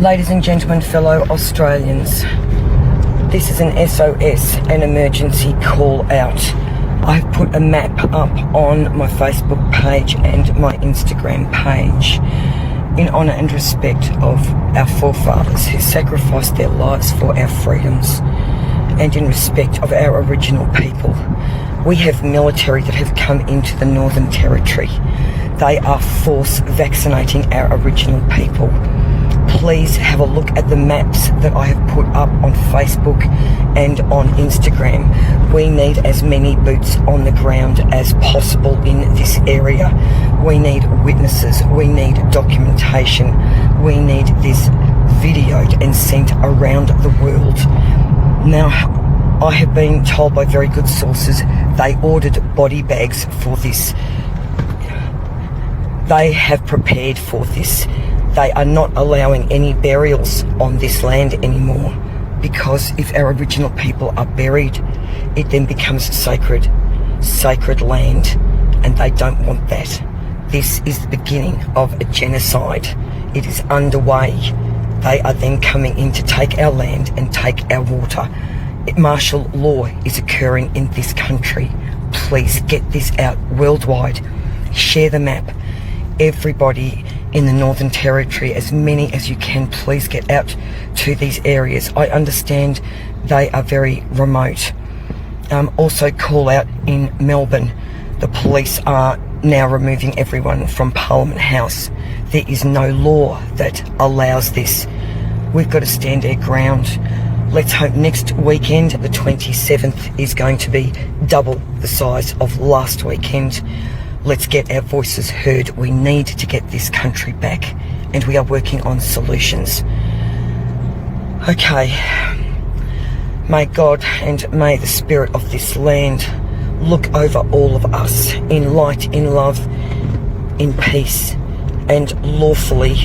Ladies and gentlemen, fellow Australians, this is an SOS, an emergency call out. I've put a map up on my Facebook page and my Instagram page in honour and respect of our forefathers who sacrificed their lives for our freedoms, and in respect of our original people. We have military that have come into the Northern Territory. They are force vaccinating our original people. Please have a look at the maps that I have put up on Facebook and on Instagram. We need as many boots on the ground as possible in this area. We need witnesses, we need documentation, we need this videoed and sent around the world. Now, I have been told by very good sources they ordered body bags for this. They have prepared for this. They are not allowing any burials on this land anymore, because if our original people are buried, it then becomes sacred land, and they don't want that. This is the beginning of a genocide. It is underway. They are then coming in to take our land and take our water. Martial law is occurring in this country. Please get this out worldwide. Share the map. Everybody in the Northern Territory, as many as you can, please get out to these areas. I understand they are very remote. Also call out in Melbourne. The police are now removing everyone from Parliament House. There is no law that allows this. We've got to stand our ground. Let's hope next weekend, the 27th, is going to be double the size of last weekend. Let's get our voices heard. We need to get this country back, and we are working on solutions. Okay. May God and may the spirit of this land look over all of us in light, in love, in peace, and lawfully.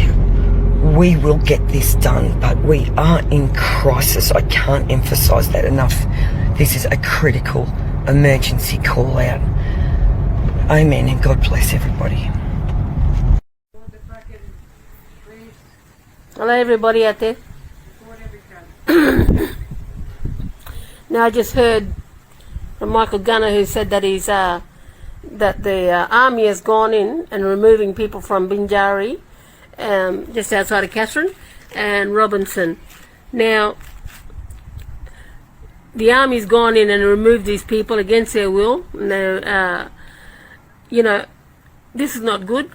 We will get this done, but we are in crisis. I can't emphasise that enough. This is a critical emergency call out. Amen, and God bless everybody. Hello everybody out there. Now I just heard from Michael Gunner, who said that that the army has gone in and removing people from Binjari, just outside of Katherine, and Robinson. Now, the army's gone in and removed these people against their will. And they're, this is not good.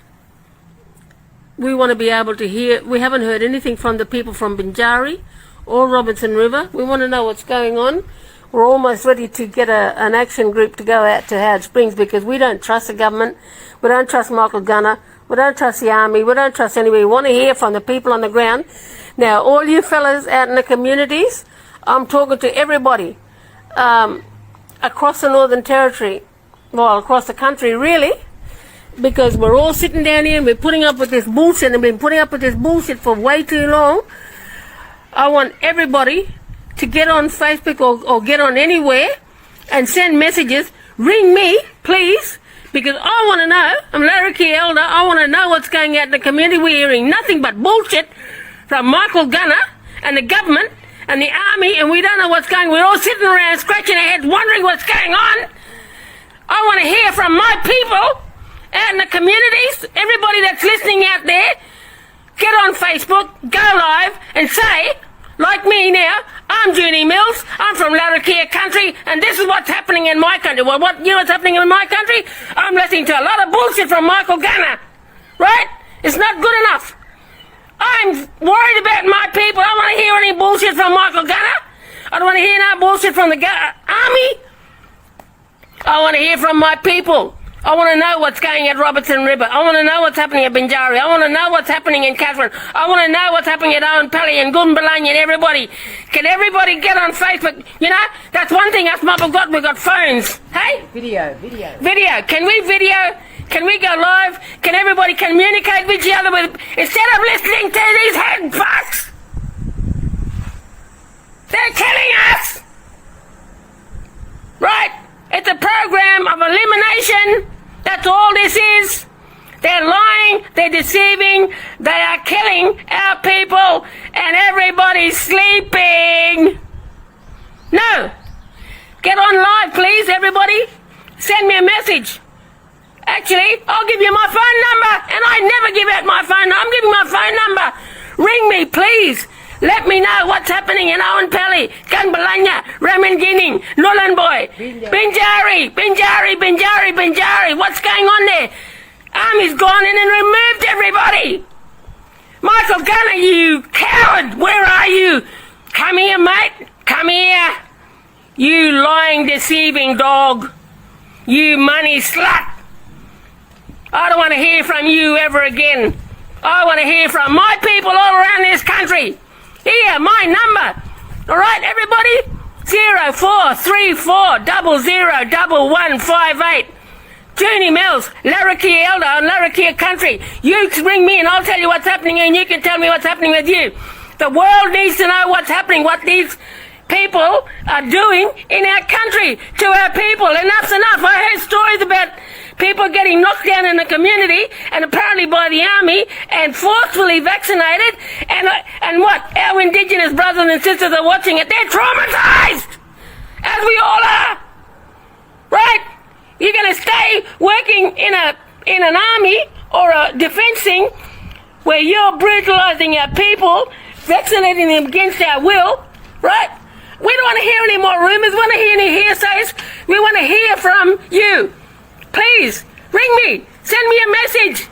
We want to be able to hear. We haven't heard anything from the people from Binjari or Robinson River. We want to know what's going on. We're almost ready to get an action group to go out to Howard Springs, because we don't trust the government. We don't trust Michael Gunner. We don't trust the army. We don't trust anybody. We want to hear from the people on the ground. Now, all you fellas out in the communities, I'm talking to everybody across the Northern Territory, well, across the country, really, because we're all sitting down here and we're putting up with this bullshit, and we've been putting up with this bullshit for way too long. I want everybody to get on Facebook or get on anywhere and send messages. Ring me, please, because I want to know. I'm Larry Elder. I want to know what's going out in the community. We're hearing nothing but bullshit from Michael Gunner and the government and the army, and we don't know what's going on. We're all sitting around scratching our heads wondering what's going on. I want to hear from my people out in the communities. Everybody that's listening out there, get on Facebook, go live, and say, like me now, I'm Junie Mills, I'm from Larrakia country, and this is what's happening in my country. Well, you know what's happening in my country? I'm listening to a lot of bullshit from Michael Gunner, right? It's not good enough. I'm worried about my people. I don't want to hear any bullshit from Michael Gunner. I don't want to hear no bullshit from the army. I want to hear from my people. I want to know what's going at Robertson River. I want to know what's happening at Binjari. I want to know what's happening in Katherine. I want to know what's happening at Owen Pally and Goonbalanya and everybody. Can everybody get on Facebook? You know, that's one thing us mob have got. We've got phones. Hey? Video. Can we video? Can we go live? Can everybody communicate with each other instead of listening to these head fucks? They're killing us! Right? It's a program of elimination. That's all this is. They're lying, they're deceiving, they are killing our people, and everybody's sleeping. No. Get on live, please, everybody. Send me a message. Actually, I'll give you my phone number, and I never give out my phone number. I'm giving my phone number. Ring me, please. Let me know what's happening in Owen Pelly, Gunbalanya, Ramangining, Nullarbor, Binjari. What's going on there? Army's gone in and removed everybody. Michael Gunner, you coward, where are you? Come here, mate. Come here. You lying, deceiving dog. You money slut. I don't want to hear from you ever again. I want to hear from my people all around this country. Here, my number. All right, everybody? 0434 001158. Junie Mills, Larrakia Elder and Larrakia Country. You ring me and I'll tell you what's happening and you can tell me what's happening with you. The world needs to know what's happening, what these people are doing in our country to our people. Enough's enough. I heard stories about people getting knocked down in the community and apparently by the army and forcefully vaccinated, and what? Our Indigenous brothers and sisters are watching it. They're traumatized, as we all are. Right? You're going to stay working in an army or a defense thing where you're brutalizing our people, vaccinating them against our will, right? We don't want to hear any more rumors. We want to hear any hearsays. We want to hear from you. Please, ring me. Send me a message.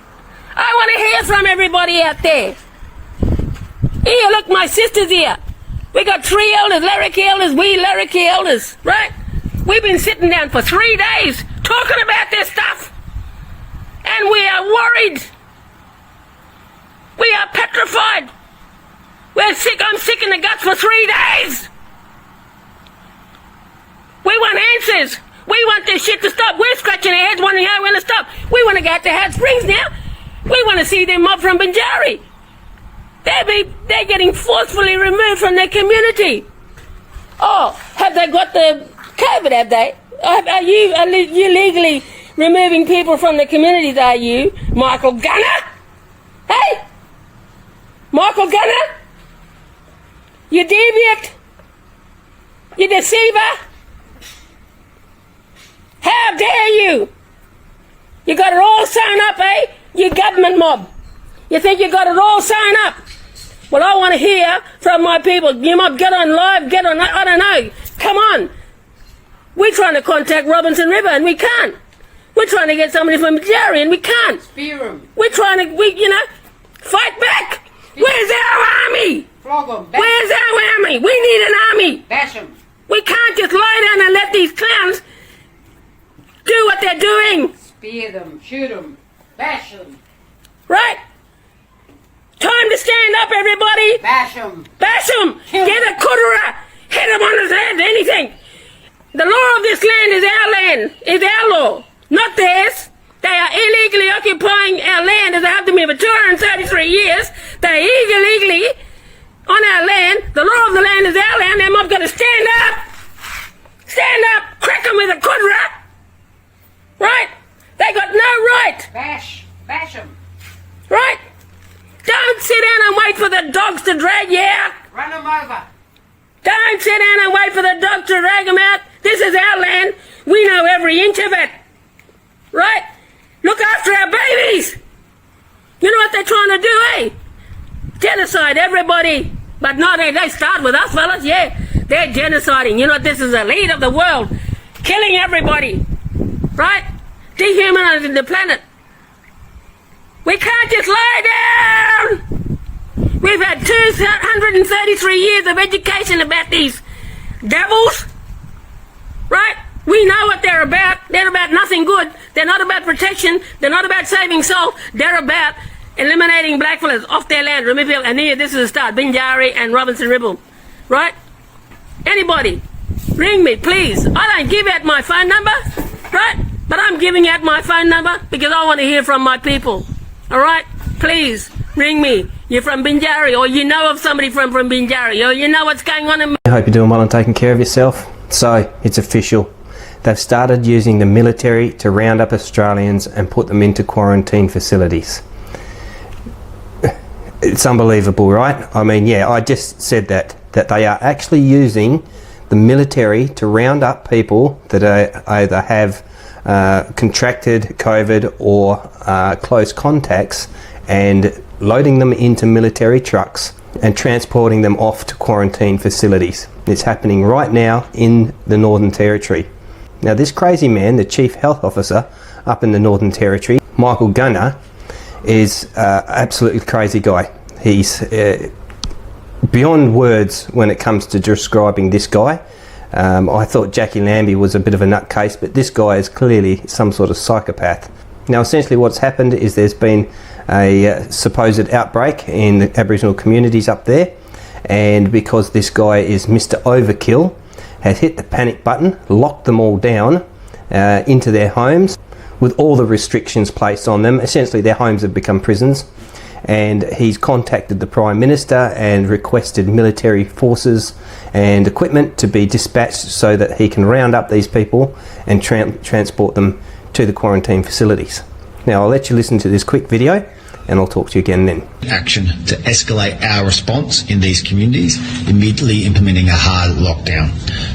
I want to hear from everybody out there. Here, look, my sister's here. We got 3 elders, Larrakia elders, we Larrakia elders, right? We've been sitting down for 3 days talking about this stuff. And we are worried. We are petrified. We're sick. I'm sick in the guts for 3 days. We want answers. We want this shit to stop. We're scratching our heads wondering how we're going to stop. We want to go out to Hot Springs now. We want to see them mob from Binjari. They're getting forcefully removed from their community. Oh, have they got the COVID, have they? Are you legally removing people from the communities, are you, Michael Gunner? Hey? Michael Gunner? You deviant? You deceiver? How dare you? You got it all sewn up, eh? You government mob. You think you got it all sewn up? Well, I want to hear from my people. You mob, get on live, get on, I don't know. Come on. We're trying to contact Robinson River and we can't. We're trying to get somebody from Binjari and we can't. Spear them. We're trying to, fight back. Where's our army? Flog them. Where's our army? We need an army. Bash them. We can't just lie down and let these clowns do what they're doing. Spear them. Shoot them. Bash them. Right? Time to stand up, everybody. Bash them. Bash them. Get a kudura. Hit him on his head. Anything. The law of this land is our land. It's our law. Not theirs. They are illegally occupying our land as they have been for 233 years. They're illegally on our land. The law of the land is our land. Them I've got to stand up. Stand up. Crack them with a kudra. Right? They got no right. Bash them. Right? Don't sit down and wait for the dogs to drag you out. Run them over. Don't sit down and wait for the dogs to drag them out. This is our land. We know every inch of it. Right? Look after our babies. You know what they're trying to do, eh? Genocide everybody. But no, they start with us, fellas, yeah. They're genociding. You know, this is the lead of the world. Killing everybody. Right? Dehumanizing the planet. We can't just lie down. We've had 233 years of education about these devils. Right? We know what they're about. They're about nothing good. They're not about protection. They're not about saving soul. They're about eliminating blackfellas off their land. Remember, and here, this is the start. Binjari and Robinson River. Right? Anybody, ring me, please. I don't give out my phone number. Right? But I'm giving out my phone number because I want to hear from my people. All right? Please, ring me. You're from Binjari, or you know of somebody from Binjari, or you know what's going on in... I hope you're doing well and taking care of yourself. So, it's official. they've started using the military to round up Australians and put them into quarantine facilities. It's unbelievable, right? I mean, yeah, I just said that they are actually using the military to round up people that either have contracted COVID or close contacts, and loading them into military trucks and transporting them off to quarantine facilities. It's happening right now in the Northern Territory. Now, this crazy man, the Chief Health Officer up in the Northern Territory, Michael Gunner, is absolutely crazy guy. He's beyond words when it comes to describing this guy. I thought Jackie Lambie was a bit of a nutcase, but this guy is clearly some sort of psychopath. Now, essentially what's happened is there's been a supposed outbreak in the Aboriginal communities up there, and because this guy is Mr. Overkill, has hit the panic button, locked them all down into their homes with all the restrictions placed on them. Essentially their homes have become prisons, and he's contacted the Prime Minister and requested military forces and equipment to be dispatched so that he can round up these people and transport them to the quarantine facilities. Now, I'll let you listen to this quick video and I'll talk to you again then. Action to escalate our response in these communities, immediately implementing a hard lockdown.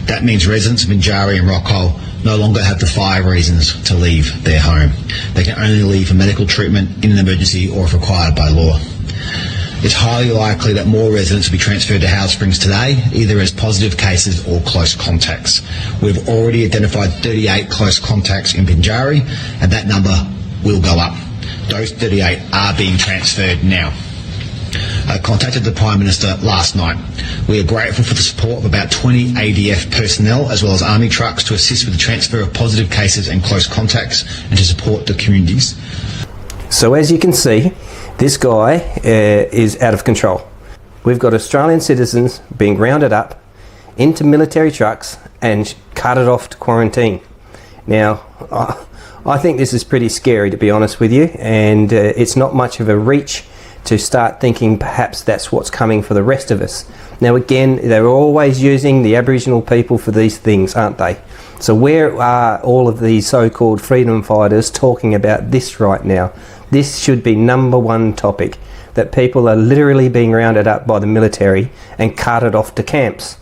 That means residents of Binjari and Rockall no longer have the 5 reasons to leave their home. They can only leave for medical treatment in an emergency or if required by law. It's highly likely that more residents will be transferred to Howard Springs today, either as positive cases or close contacts. We've already identified 38 close contacts in Binjari, and that number will go up. Those 38 are being transferred now. I contacted the Prime Minister last night. We are grateful for the support of about 20 ADF personnel as well as army trucks to assist with the transfer of positive cases and close contacts and to support the communities. So as you can see, this guy is out of control. We've got Australian citizens being rounded up into military trucks and carted off to quarantine. Now, I think this is pretty scary, to be honest with you, and it's not much of a reach to start thinking perhaps that's what's coming for the rest of us. Now again, they're always using the Aboriginal people for these things, aren't they? So where are all of these so-called freedom fighters talking about this right now? This should be #1 topic, that people are literally being rounded up by the military and carted off to camps.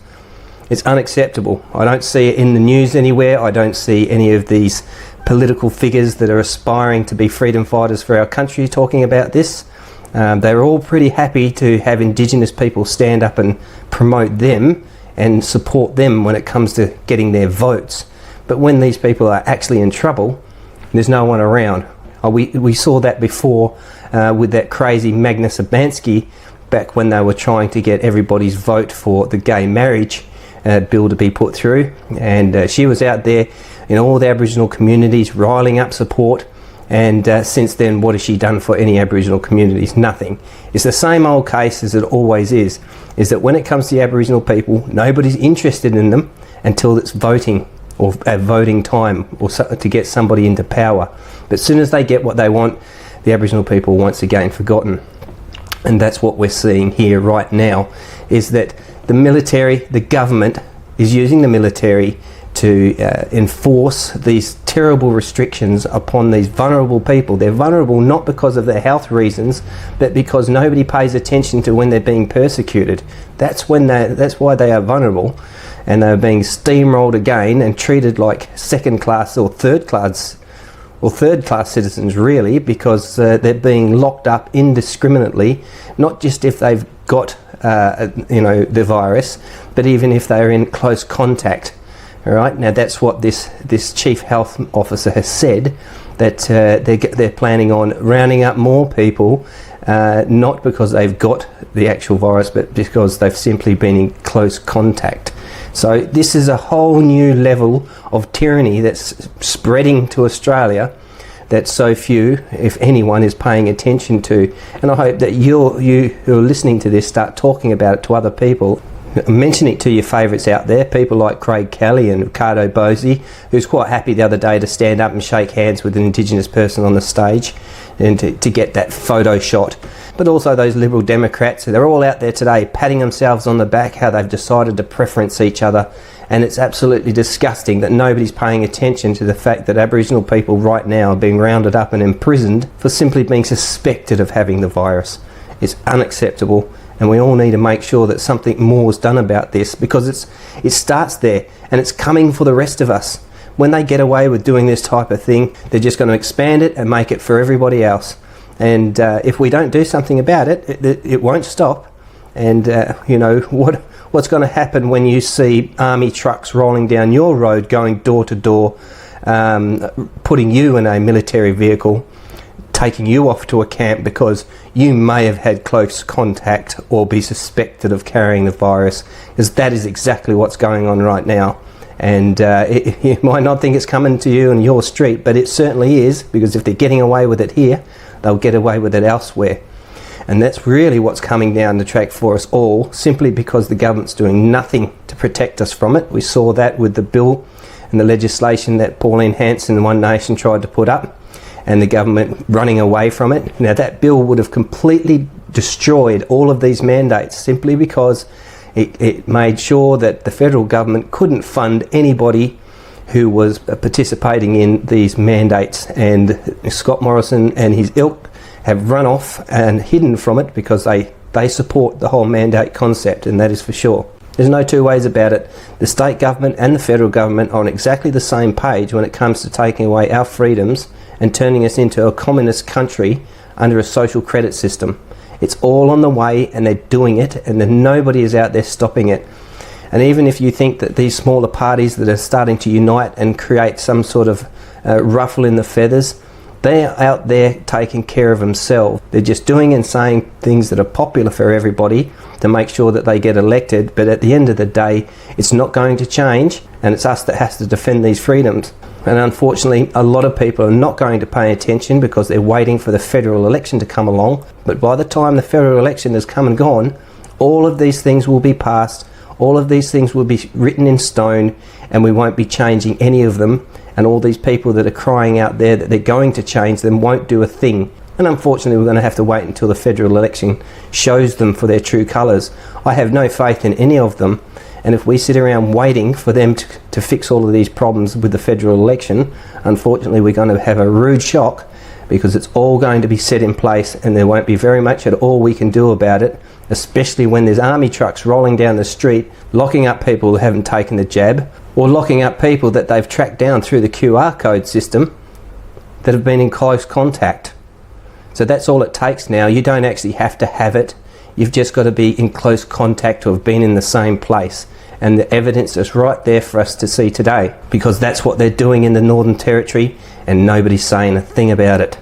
It's unacceptable. I don't see it in the news anywhere. I don't see any of these political figures that are aspiring to be freedom fighters for our country talking about this. They're all pretty happy to have Indigenous people stand up and promote them and support them when it comes to getting their votes. But when these people are actually in trouble, there's no one around. We saw that before with that crazy Magnus Urbanski back when they were trying to get everybody's vote for the gay marriage bill to be put through, and she was out there in all the Aboriginal communities riling up support, and since then what has she done for any Aboriginal communities? Nothing. It's the same old case as it always is that when it comes to the Aboriginal people, nobody's interested in them until it's voting or voting time or to get somebody into power. But as soon as they get what they want, the Aboriginal people are once again forgotten. And that's what we're seeing here right now, is that the military, the government, is using the military to enforce these terrible restrictions upon these vulnerable people. They're vulnerable not because of their health reasons, but because nobody pays attention to when they're being persecuted. That's why they are vulnerable, and they're being steamrolled again and treated like second class or third class citizens, really, because they're being locked up indiscriminately, not just if they've got the virus, but even if they're in close contact. All right, now that's what this Chief Health Officer has said, that they're planning on rounding up more people, not because they've got the actual virus, but because they've simply been in close contact. So this is a whole new level of tyranny that's spreading to Australia that so few, if anyone, is paying attention to. And I hope that you who are listening to this start talking about it to other people. Mention it to your favourites out there, people like Craig Kelly and Ricardo Bosey, who's quite happy the other day to stand up and shake hands with an Indigenous person on the stage and to get that photo shot. but also those Liberal Democrats. They're all out there today patting themselves on the back how they've decided to preference each other, and it's absolutely disgusting that nobody's paying attention to the fact that Aboriginal people right now are being rounded up and imprisoned for simply being suspected of having the virus. It's unacceptable, and we all need to make sure that something more is done about this, because it starts there and it's coming for the rest of us. When they get away with doing this type of thing, they're just going to expand it and make it for everybody else. And if we don't do something about it, it won't stop. And you know, what's going to happen when you see army trucks rolling down your road, going door to door, putting you in a military vehicle, taking you off to a camp because you may have had close contact or be suspected of carrying the virus, because that is exactly what's going on right now. And you might not think it's coming to you in your street, but it certainly is, because if they're getting away with it here, they'll get away with it elsewhere. And that's really what's coming down the track for us all, simply because the government's doing nothing to protect us from it. We saw that with the bill and the legislation that Pauline Hanson and One Nation tried to put up, and the government running away from it. Now, that bill would have completely destroyed all of these mandates, simply because it made sure that the federal government couldn't fund anybody who was participating in these mandates. And Scott Morrison and his ilk have run off and hidden from it because they support the whole mandate concept, and that is for sure. There's no two ways about it. The state government and the federal government are on exactly the same page when it comes to taking away our freedoms and turning us into a communist country under a social credit system. It's all on the way, and they're doing it, and then nobody is out there stopping it. And even if you think that these smaller parties that are starting to unite and create some sort of ruffle in the feathers, they're out there taking care of themselves. They're just doing and saying things that are popular for everybody to make sure that they get elected, but at the end of the day, it's not going to change, and it's us that has to defend these freedoms. And unfortunately, a lot of people are not going to pay attention because they're waiting for the federal election to come along. But by the time the federal election has come and gone, all of these things will be passed, all of these things will be written in stone, and we won't be changing any of them. And all these people that are crying out there that they're going to change them won't do a thing. And unfortunately, we're going to have to wait until the federal election shows them for their true colours. I have no faith in any of them. And if we sit around waiting for them to fix all of these problems with the federal election, unfortunately we're going to have a rude shock, because it's all going to be set in place and there won't be very much at all we can do about it, especially when there's army trucks rolling down the street, locking up people who haven't taken the jab, or locking up people that they've tracked down through the QR code system that have been in close contact. So that's all it takes now. You don't actually have to have it. You've just got to be in close contact or have been in the same place. And the evidence is right there for us to see today, because that's what they're doing in the Northern Territory, and nobody's saying a thing about it.